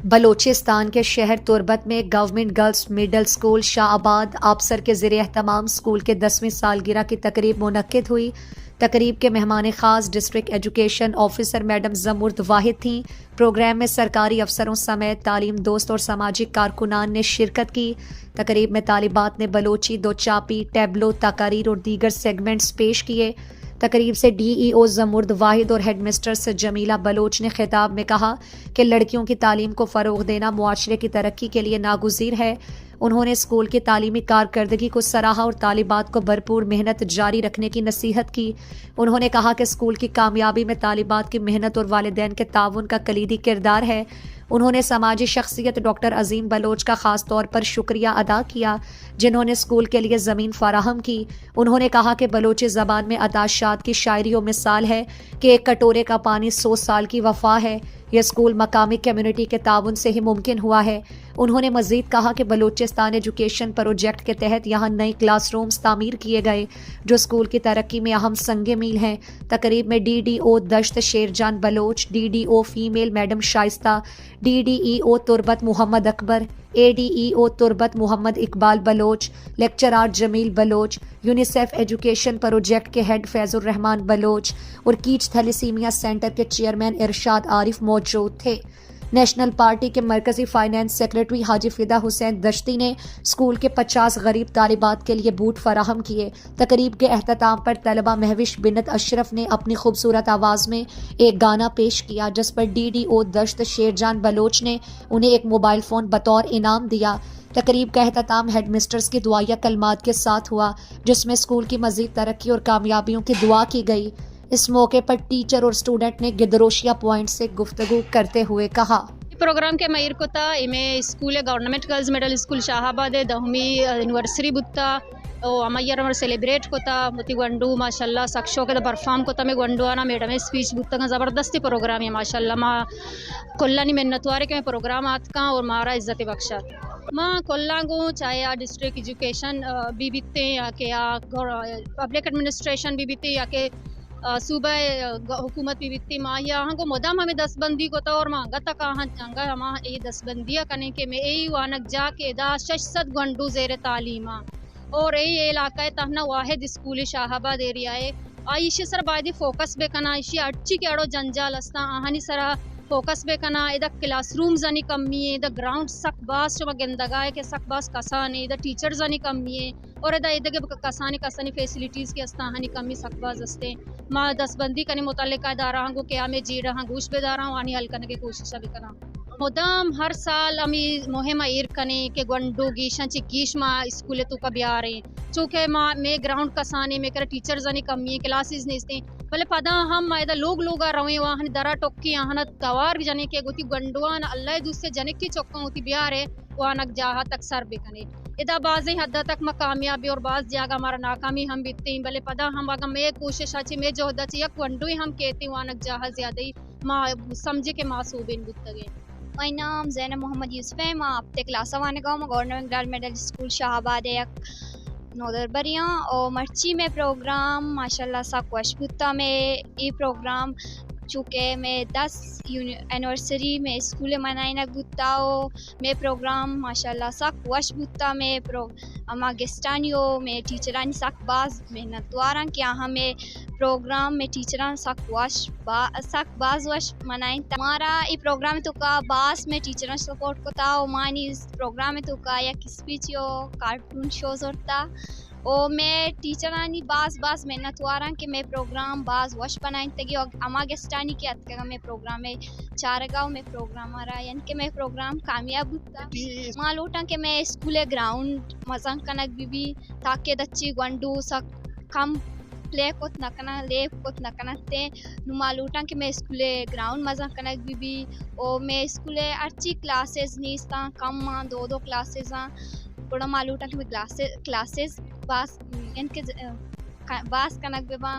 बलोचिस्तान के शहर तुर्बत में government girls middle school Shahbad Absar के ज़रिए एहतमाम स्कूल के 10वीं सालगिरह की तकरीब मुनक्किद हुई। तकरीब के मेहमान खास डिस्ट्रिक्ट एजुकेशन ऑफिसर मैडम जमुर्द वाहिद थीं। प्रोग्राम में सरकारी अफसरों समेत तालीम दोस्त और सामाजिक कारकुनान ने शिरकत की। तकरीब में तालिबात ने बलोची, दो चापी, टैबलो, तकारीर और दीगर सेगमेंट्स पेश किए। तकरीब से DEO जमुर्द वाहिद और हेडमिस्ट्रेस जमीला बलोच ने खिताब में कहा कि लड़कियों की तालीम को फ़रोग देना मुआशरे की तरक्की के लिए नागुज़ीर है। उन्होंने स्कूल की तालीमी कारकर्दगी को सराहा और तालिबात को भरपूर मेहनत जारी रखने की नसीहत की। उन्होंने कहा कि स्कूल की कामयाबी में तालिबात की मेहनत और वालिदैन के ताउन का कलीदी किरदार है। उन्होंने समाजी शख्सियत डॉक्टर अजीम बलोच का ख़ास तौर पर शुक्रिया अदा किया, जिन्होंने स्कूल के लिए ज़मीन फराहम की। उन्होंने कहा कि बलोची ज़बान में अताशात की शायरी और मिसाल है कि एक कटोरे का पानी 100 साल की वफा है। यह स्कूल मकामी कम्युनिटी के ताउन से ही मुमकिन हुआ है। उन्होंने मजीद कहा कि बलोचिस्तान एजुकेशन प्रोजेक्ट के तहत यहाँ नई क्लासरूम्स तामीर किए गए, जो स्कूल की तरक्की में अहम संगे मील हैं। तकरीब में DDO Dasht Sherjan Baloch, DDO female madam Shaista, DDEO Turbat Mohammad Akbar, ADEO Turbat Mohammad Iqbal Baloch, lecturer Jamil Baloch, UNICEF education project के हेड फैजुर रहमान बलोच और कीच थैलेसीमिया सेंटर के चेयरमैन इरशाद आरिफ मौजूद थे। नेशनल पार्टी के मरकजी फाइनेंस सेक्रेटरी हाजी फिदा हुसैन दश्ती ने स्कूल के 50 गरीब तालिबात के लिए बूट फराहम किए। तकरीब के एहतताम पर तलबा महविश बिनत अशरफ ने अपनी खूबसूरत आवाज़ में एक गाना पेश किया, जिस पर DDO दश्त शेरजान बलोच ने उन्हें एक मोबाइल फ़ोन बतौर इनाम दिया। तकरीब का एहतताम हेडमिस्ट्रेस की दुआया कलमात के साथ हुआ, जिसमें स्कूल की मज़ीद तरक्की और कामयाबियों की दुआ की गई। इस मौके पर टीचर और स्टूडेंट ने गिदरोशिया पॉइंट से गुफ्तगू करते हुए कहा। प्रोग्राम के मयर कोता इमे school government girls middle school Shahbad 10वीं एनिवर्सरी बुत्ता ओ अमयर सेलिब्रेट कोता मुति गंडू माशाल्लाह सक्शो के परफॉर्म कोता में गंडू आना मैडम स्पीच बुत्ता का ज़बरदस्ती प्रोग्राम है माशाल्लाह। माँ कोल्लानी मेहनतवारे के प्रोग्राम आत का और मारा इज्जत बख्शा माँ कोल्लांगो चाहे या डिस्ट्रिक्ट एजुकेशन भी बीतते या के या पब्लिक एडमिनिस्ट्रेशन भी बीते या के सूबह हुकूमत भी बीतती माँ यहाँ को मोदाम हमें दसबंदी को तो और मांगा तक हंगा हम ये दसबंदियाँ करने के में यही वानक जा के दा 600 गंडू ज़ेर तालीमा और यही इलाका तहना वाहिद स्कूल शाहबाद एरिया है आइशी सर बायदी फोकस बेकना इशी अच्छी के अड़ो जंजाल अस्ता आहनी सरा फोकस बेकना इधर क्लासरूम जानी कमी है, इधर ग्राउंड सक बास चुमा गंदगा है कि सक बास कसाने इधर टीचर जानी कमी है और इधर के कसाने कसानी फैसिलिटीज़ की अस्ता आहनी कमी सक बास अस्ते माँ दसबंदी करने मुतालिका दारा हूँ क्या मैं जी रहा घूस बेदारा हूँ आनी हल करने की कोशिश भी करा मुदाम हर साल अमी मुहिम ईर कने के गंडो गीशा चिकीश माँ स्कूल तो कभी आ रहे चूँकि माँ मैं ग्राउंड कसाने में कर टीचर जानी कमी है क्लासेस नहीं इसते भले पदा हम लोग आ रहे वहाँ दरा टोक्की यहाँ गवार भी जाने के गोती गंडुआन अल्लाह दूसरे जने की चौका होती बिहार है वहाँ नक जहा तक सर बेकने इदा बाज़ हद तक मैं कामयाबी और बाज़ जगह हमारा नाकामी हम बीतते हैं भले पदा हम अगर मैं कोशिश अच्छी मैं जो हदा चाहिए वंडू ही हम कहते वहाँ नक जहा ज़्यादा ही माँ समझे के मासूबिन बुतगे। My नाम ज़ैनब मोहम्मद यूसुफ है। मैं आपते क्लास वाने का मैं government girl middle school Shahbad है नोदर बरिया और मर्ची में प्रोग्राम माशाल्लाह सा क्वशबुत्ता में ये प्रोग्राम चूँकि मैं 10 एनिवर्सरी में स्कूल मनाई न गुत्ताओ में प्रोग्राम माशाल्लाह सक वश बुत्ता में अमा गेस्टानियो में टीचरान सक बाज मेहनतवारा क्या हमें प्रोग्राम में टीचरान सक बाज वश मनाई हमारा ये प्रोग्राम तो का बास में टीचरान सपोर्ट को था मानी इस प्रोग्राम में तो का या स्पीच यो कार्टून शोज होता ओ मैं टीचरानी बास मेहनत वारा कि मैं प्रोग्राम बास वश बनाई तगी और अमा गेस्टानी के अतका मैं प्रोग्राम में चारगांव में प्रोग्राम आ रहा यानी कि मैं प्रोग्राम कामयाब होता माँ लोटा कि मैं स्कूल ग्राउंड मजा कनक भी ताकि दच्ची गंडू सक कम प्ले को नकना ले को नकनते नुमा लोटा कि मैं स्कूल ग्राउंड मजा कनक भी ओ मैं स्कूल अच्छी क्लासेस नीस्ता कम माँ दो क्लासेस थोड़ा मालूटा कि मैं क्लासेस बास इनके बास कनक बेबा